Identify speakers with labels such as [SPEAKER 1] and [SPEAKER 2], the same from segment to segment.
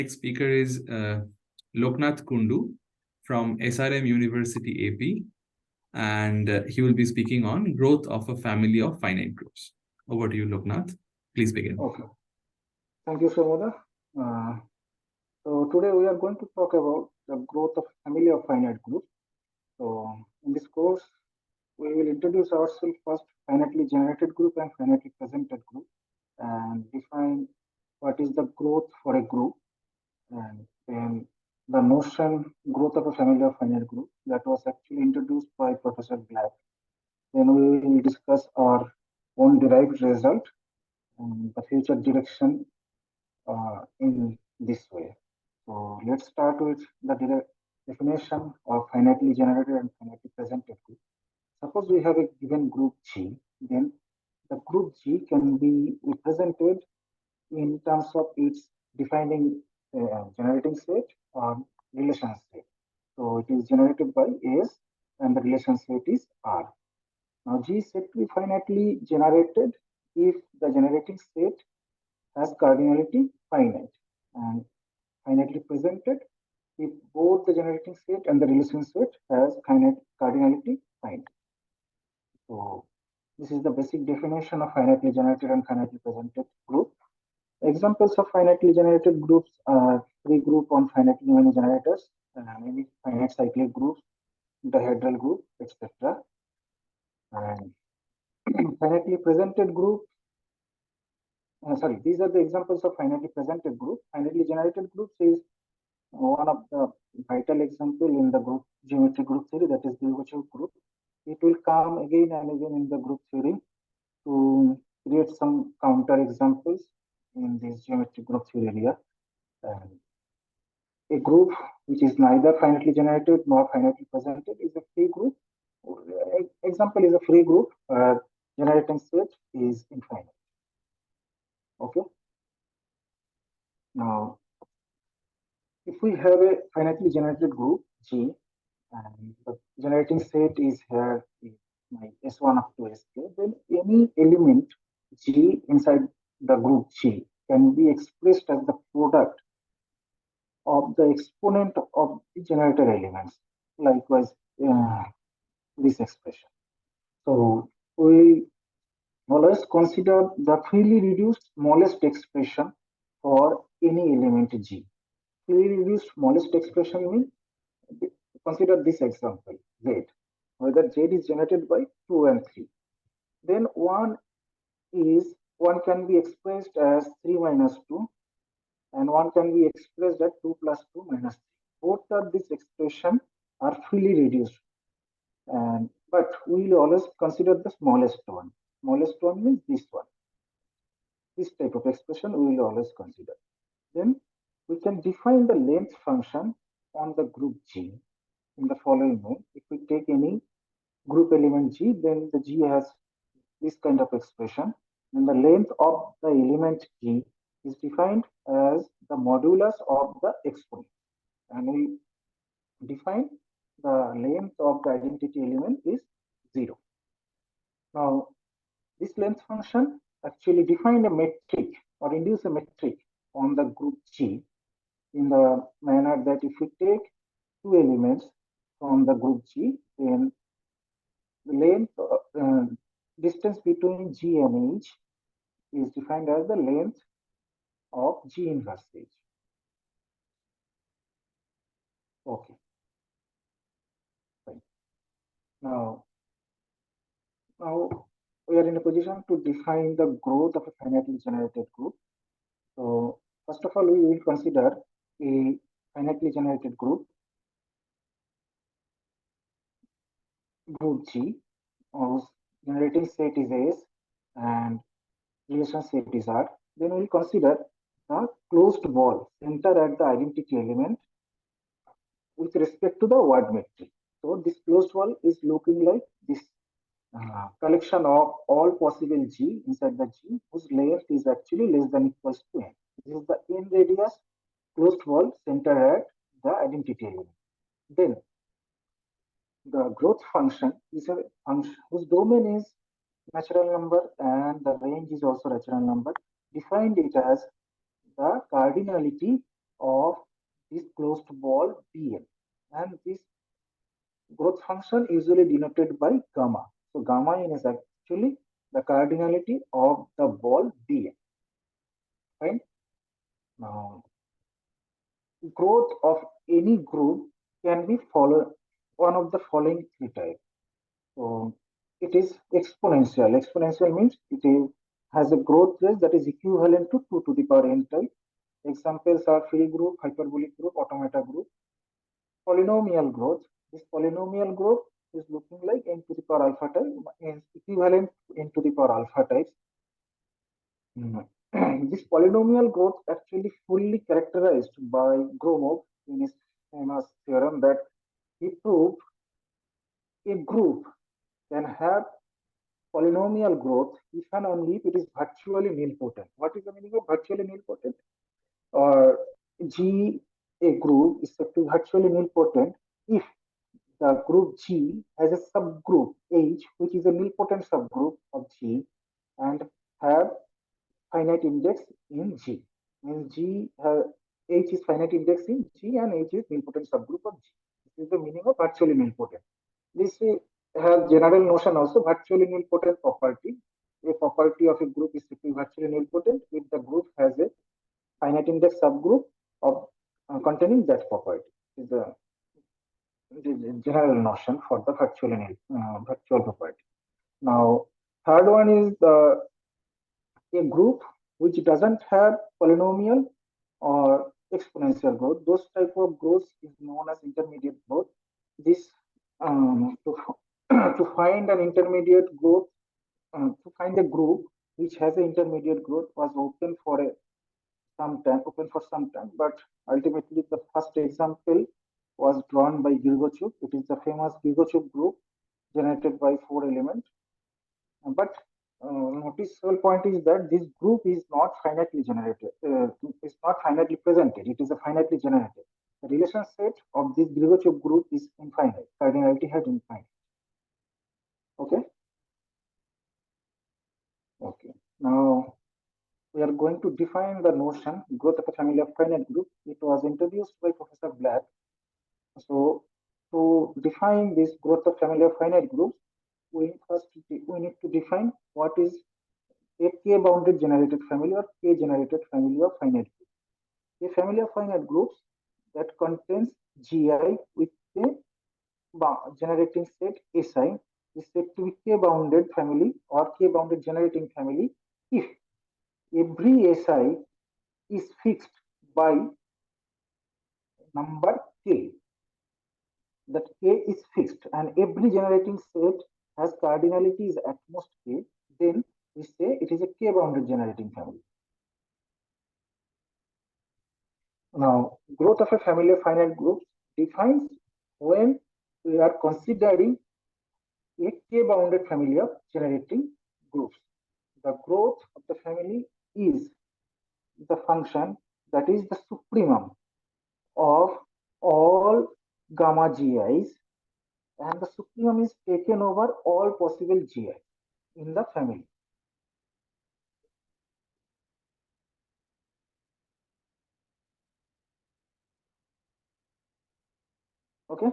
[SPEAKER 1] Next speaker is Lokenath Kundu from SRM University AP, and he will be speaking on growth of a family of finite groups. Over to you, Lokenath. Please begin.
[SPEAKER 2] Okay. Thank you, Samoda. So today we are going to talk about the growth of family of finite groups. So in this course, we will introduce ourselves first, finitely generated group and finitely presented group, and define what is the growth for a group, and then the notion growth of a family of finite group that was actually introduced by Professor Black. Then we will discuss our own derived result and the future direction in this way. So let's start with the definition of finitely generated and finitely presented group. Suppose we have a given group G, then the group G can be represented in terms of its defining generating set or relation set. So it is generated by S and the relation set is R. Now G is said to be finitely generated if the generating set has cardinality finite, and finitely presented if both the generating set and the relation set has cardinality finite. So this is the basic definition of finitely generated and finitely presented group. Examples of finitely generated groups are free group on finitely many generators, maybe finite cyclic groups, dihedral group, etc. And finitely presented group. These are the examples of finitely presented group. Finitely generated groups is one of the vital example in the group geometry group theory, that is the WoG group. It will come again and again in the group theory to create some counter examples in this geometry group theory area. And a group which is neither finitely generated nor finitely presented is a free group. Example is a free group where generating set is infinite. Okay. Now, if we have a finitely generated group G, and the generating set is here is my S1 up to Sk, then any element G inside the group G can be expressed as the product of the exponent of the generator elements. Likewise, this expression. So we always consider the freely reduced smallest expression for any element G. Freely reduced smallest expression means, consider this example, Z, whether Z is generated by 2 and 3. Then one can be expressed as 3 minus 2, and one can be expressed as 2 plus 2 minus 3. Both of these expressions are freely reduced, but we will always consider the smallest one. Smallest one means this one. This type of expression we will always consider. Then we can define the length function on the group G in the following way. If we take any group element G, then the G has this kind of expression, and the length of the element G is defined as the modulus of the exponent, and we define the length of the identity element is 0. Now, this length function actually define a metric or induce a metric on the group G in the manner that if we take two elements from the group G, then the length distance between G and H is defined as the length of G inverse H. Okay. Fine. Now we are in a position to define the growth of a finitely generated group. So first of all, we will consider a finitely generated group G, whose generating set is S and relation set is R. Then we will consider the closed wall center at the identity element with respect to the word metric. So this closed wall is looking like this collection of all possible G inside the G whose length is actually less than equals to N. This is the N radius closed wall center at the identity element. Then the growth function is a function whose domain is natural number and the range is also natural number. Defined it as the cardinality of this closed ball Bn. And this growth function usually denoted by gamma. So gamma n is actually the cardinality of the ball Bn. Fine. Now, growth of any group can be follow one of the following three types. So it is exponential. Exponential means has a growth rate that is equivalent to 2 to the power n type. Examples are free group, hyperbolic group, automata group. Polynomial growth. This polynomial growth is looking like n to the power alpha type, is equivalent to n to the power alpha types. This polynomial growth actually fully characterized by Gromov in his famous theorem that he proved a group can have polynomial growth if and only if it is virtually nilpotent. What is the meaning of virtually nilpotent? Or G, a group, is said to be virtually nilpotent if the group G has a subgroup H, which is a nilpotent subgroup of G, and have finite index in G. Means H is finite index in G and H is nilpotent subgroup of G. This is the meaning of virtually nilpotent. This has general notion also, virtually nilpotent property. A property of a group is virtually nilpotent if the group has a finite index subgroup of containing that property. Is the general notion for the virtual property. Now, third one is a group which doesn't have polynomial or exponential growth. Those type of growth is known as intermediate growth. This to, to find an intermediate growth, to find a group which has an intermediate growth was open for some time, but ultimately the first example was drawn by Girgochuk. It is the famous Girgochuk group generated by four elements. But noticeable point is that this group is not finitely generated. It's not finitely presented. It is a finitely generated. The relation set of this Grigorchuk group is infinite. Cardinality has infinite. Okay. Okay. Now we are going to define the notion growth of a family of finite groups. It was introduced by Professor Black. So to define this growth of family of finite groups, we need to define what is a k-bounded generated family or k-generated family of finite groups. A family of finite groups that contains Gi with a generating set Si is said to be k-bounded family or k-bounded generating family if every Si is fixed by number k. That k is fixed and every generating set has cardinalities at most k, then we say it is a k-bounded generating family. Now, growth of a family of finite groups defines when we are considering a k-bounded family of generating groups. The growth of the family is the function that is the supremum of all gamma gi's, and the supremum is taken over all possible gi in the family. Okay.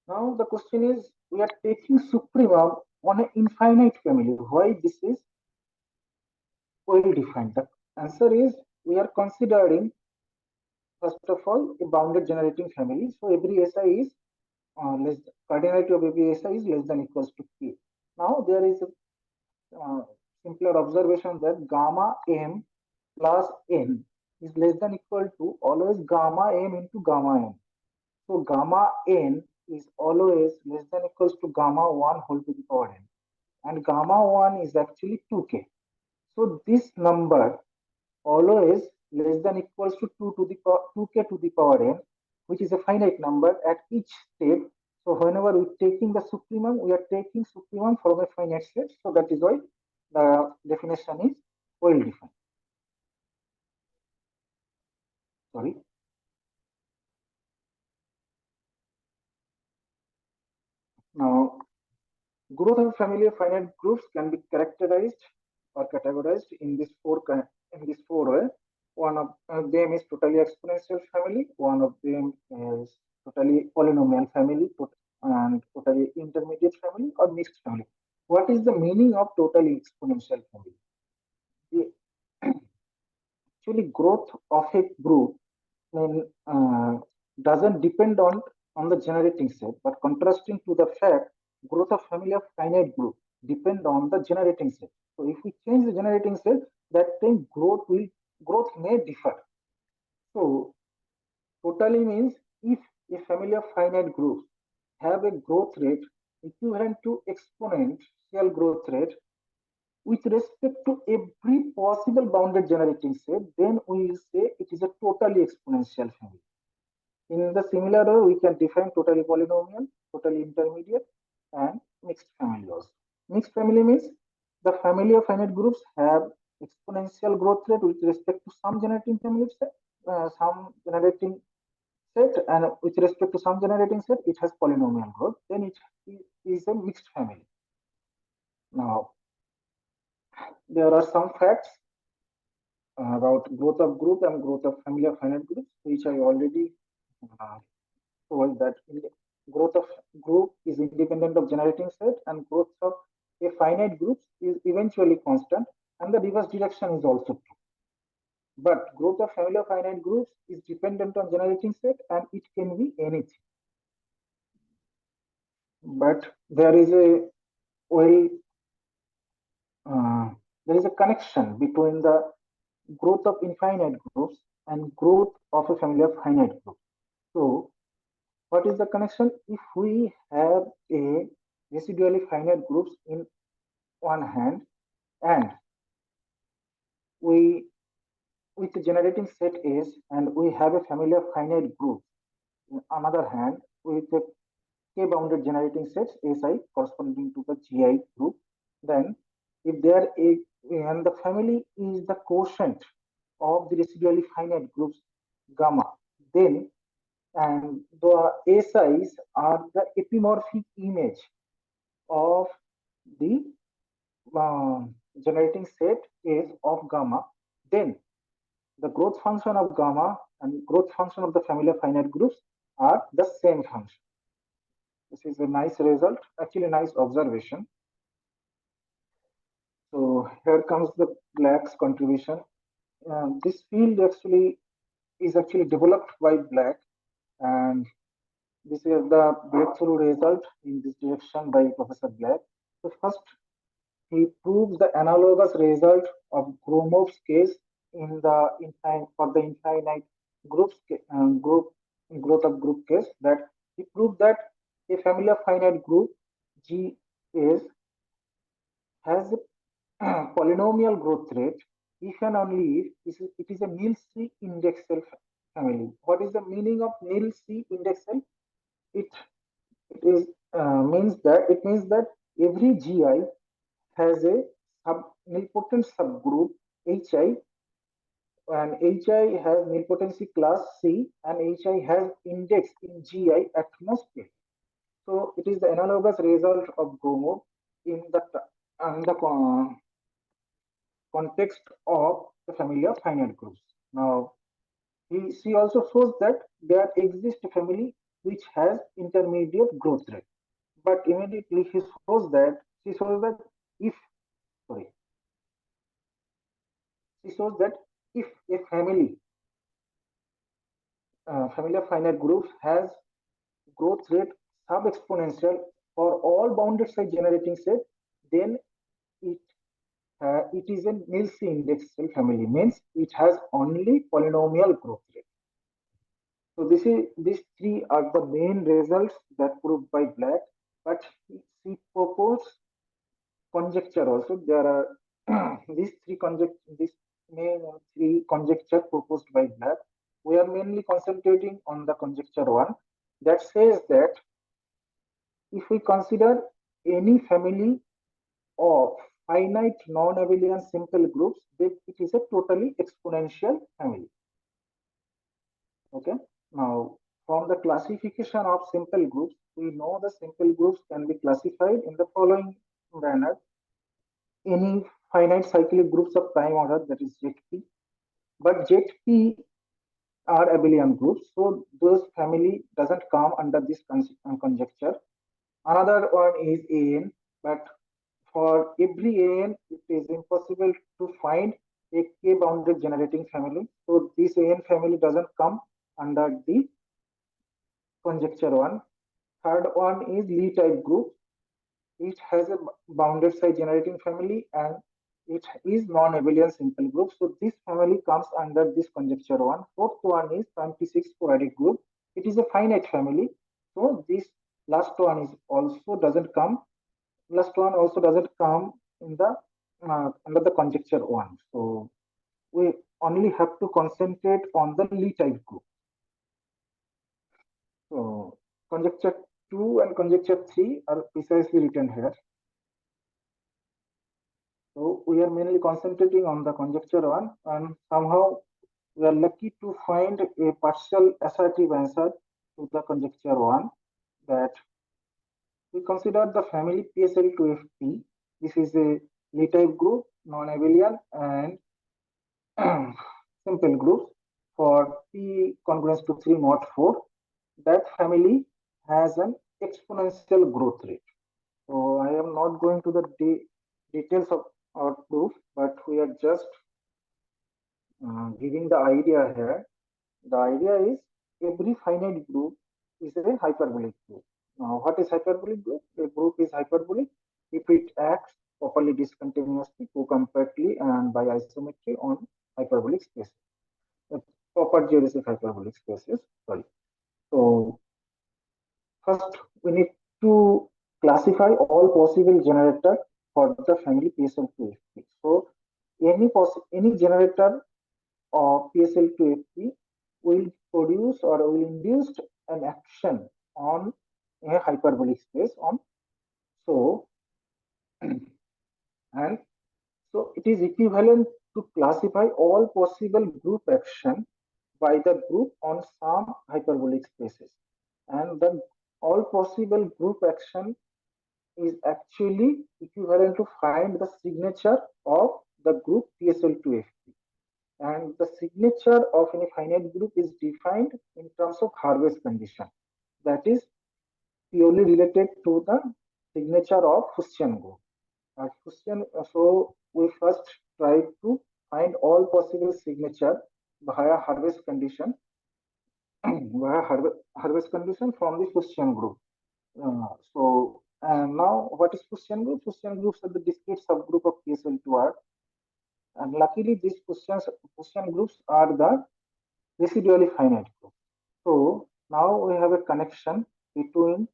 [SPEAKER 2] Now the question is, we are taking supremum on an infinite family. Why this is well defined? The answer is, we are considering first of all a bounded generating family. So every SI is cardinality of every SI is less than equals to k. Now there is a simpler observation that gamma m plus n is less than equal to always gamma m into gamma n. So gamma n is always less than equals to gamma 1 whole to the power n. And gamma 1 is actually 2k. So this number always less than equals to 2k to the power n, which is a finite number at each step. So whenever we're taking the supremum, we are taking supremum from a finite set. So that is why the definition is well defined. Sorry. Now, growth of a family of finite groups can be characterized or categorized in this four way. One of them is totally exponential family. One of them is totally polynomial family, and totally intermediate family or mixed family. What is the meaning of totally exponential family? The actually growth of a group doesn't depend on the generating set, but contrasting to the fact, growth of family of finite group depend on the generating set. So if we change the generating set, that then growth may differ. So totally means if a family of finite groups have a growth rate equivalent to exponential growth rate with respect to every possible bounded generating set, then we will say it is a totally exponential family. In the similar way, we can define totally polynomial, totally intermediate, and mixed family also. Mixed family means the family of finite groups have exponential growth rate with respect to some generating family set, some generating set, and with respect to some generating set, it has polynomial growth. Then it is a mixed family. Now, there are some facts about growth of group and growth of family of finite groups, which I already uh, told that growth of group is independent of generating set and growth of a finite group is eventually constant and the reverse direction is also true. But growth of family of finite groups is dependent on generating set and it can be anything. But there is a well, there is a connection between the growth of infinite groups and growth of a family of finite groups. So what is the connection? If we have a residually finite groups in one hand and we with the generating set S and we have a family of finite groups in another hand with a k bounded generating sets Si corresponding to the Gi group, then if there is and the family is the quotient of the residually finite groups gamma, then and the SIs are the epimorphic image of the uh, generating set is of gamma, then the growth function of gamma and growth function of the family of finite groups are the same function. This is a nice result, actually nice observation. So here comes the Black's contribution. This field actually is actually developed by Black, and this is the breakthrough result in this direction by Professor Black. So first, he proves the analogous result of Gromov's case in the for the infinite group growth of group case, that he proved that a family of finite group G is has a polynomial growth rate if and only if it is a nil C indexal family. What is the meaning of nil C indexal? It it is means that every GI has a nilpotent subgroup HI, and HI has nilpotency class C, and HI has index in GI at most K. So it is the analogous result of Gromov in the context of the family of finite groups. Now, she also shows that there exists a family which has intermediate growth rate. But immediately she shows that if sorry, she shows that if a family of finite groups has growth rate sub-exponential for all bounded size generating set, then it it is a nil C indexal family, means it has only polynomial growth rate. So these three are the main results that proved by Black, but she proposed conjecture also. There are these main three conjecture proposed by Black. We are mainly concentrating on the conjecture one that says that if we consider any family of finite non-abelian simple groups, then it is a totally exponential family. Okay. Now, from the classification of simple groups, we know the simple groups can be classified in the following manner. Any finite cyclic groups of prime order, that is ZP, But ZP are abelian groups, so those family doesn't come under this conjecture. Another one is AN, but for every AN, it is impossible to find a k-bounded generating family. So this AN family doesn't come under the conjecture one. Third one is Lie type group. It has a bounded size generating family and it is non-abelian simple group. So this family comes under this conjecture one. Fourth one is 26 sporadic group. It is a finite family. So this last one is also doesn't come. Last one also doesn't come in the under the conjecture one. So we only have to concentrate on the Lie type group. So conjecture 2 and conjecture 3 are precisely written here. So we are mainly concentrating on the conjecture one, and somehow we are lucky to find a partial assertive answer to the conjecture one, that we consider the family PSL2FP. This is a Lie type group, non-abelian and simple groups for P congruence to 3 mod 4. That family has an exponential growth rate. So I am not going to the details of our proof, but we are just giving the idea here. The idea is every finite group is a hyperbolic group. Now, what is hyperbolic group? A group is hyperbolic if it acts properly discontinuously, co-compactly, and by isometry on hyperbolic spaces. Proper geodesic hyperbolic spaces. Sorry. So first, we need to classify all possible generator for the family PSL2FP. So any generator of PSL2FP will produce or will induce an action on a hyperbolic space on. So and so it is equivalent to classify all possible group action by the group on some hyperbolic spaces, and the all possible group action is actually equivalent to find the signature of the group PSL2FP. And the signature of any finite group is defined in terms of Harvey's condition. That is purely related to the signature of Fuchsian group. So we first try to find all possible signature via Harvey's condition, via Harvey's condition from the Fuchsian group. And now what is Fuchsian group? Fuchsian groups are the discrete subgroup of PSL2R. And luckily, these Fuchsian groups are the residually finite group. So now we have a connection between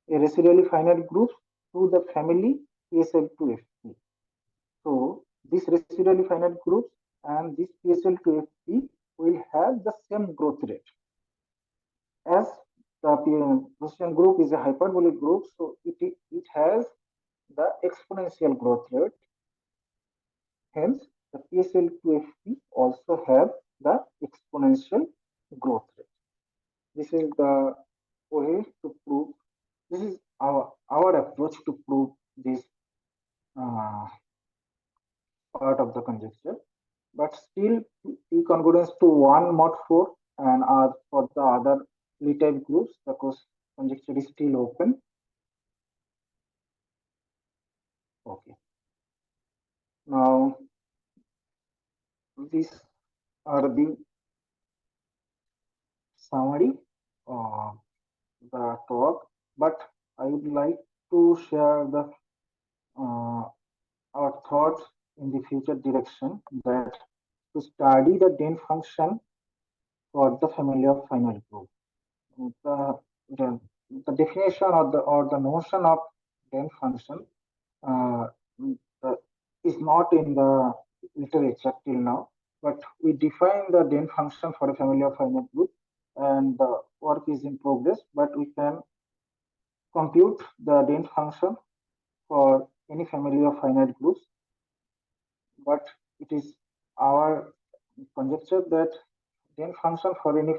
[SPEAKER 2] a residually finite group to the family PSL2FP. So this residually finite groups and this PSL2FP will have the same growth rate. As the Fuchsian group is a hyperbolic group, so it has the exponential growth rate. Hence, the PSL2FP also have the exponential growth rate. This is the way to prove. This is our approach to prove this part of the conjecture. But still, P congruence to 1 mod 4 and for the other Lie type groups, the conjecture is still open. Okay. Now, these are the summary of the talk, but I would like to share the our thoughts in the future direction, that to study the Dehn function for the family of finite group. The, the definition or the notion of Dehn function uh, is not in the literature till now, but we define the Dehn function for a family of finite group, and the work is in progress, but we can compute the Dehn function for any family of finite groups. But it is our conjecture that Dehn function for any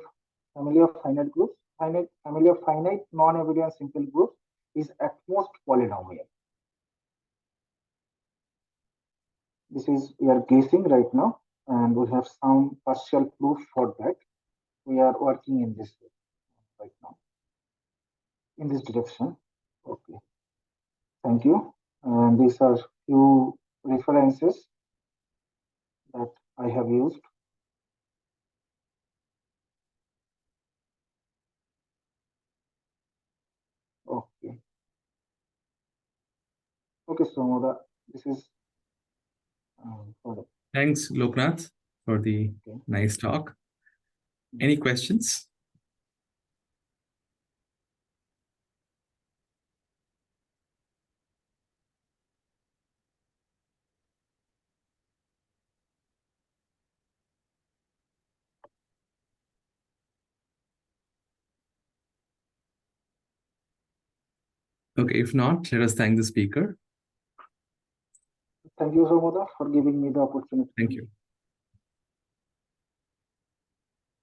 [SPEAKER 2] family of finite groups, family of finite non-abelian simple groups, is at most polynomial. This is we are guessing right now. and we have some partial proof for that. We are working in this way right now, in this direction. Okay, thank you. And these are few references that I have used. Okay. Okay, so this is for the,
[SPEAKER 1] Thanks, Lokenath, for the nice talk. Any questions? Okay, if not, let us thank the speaker.
[SPEAKER 2] Thank you, Somoda, for giving me the opportunity.
[SPEAKER 1] Thank you.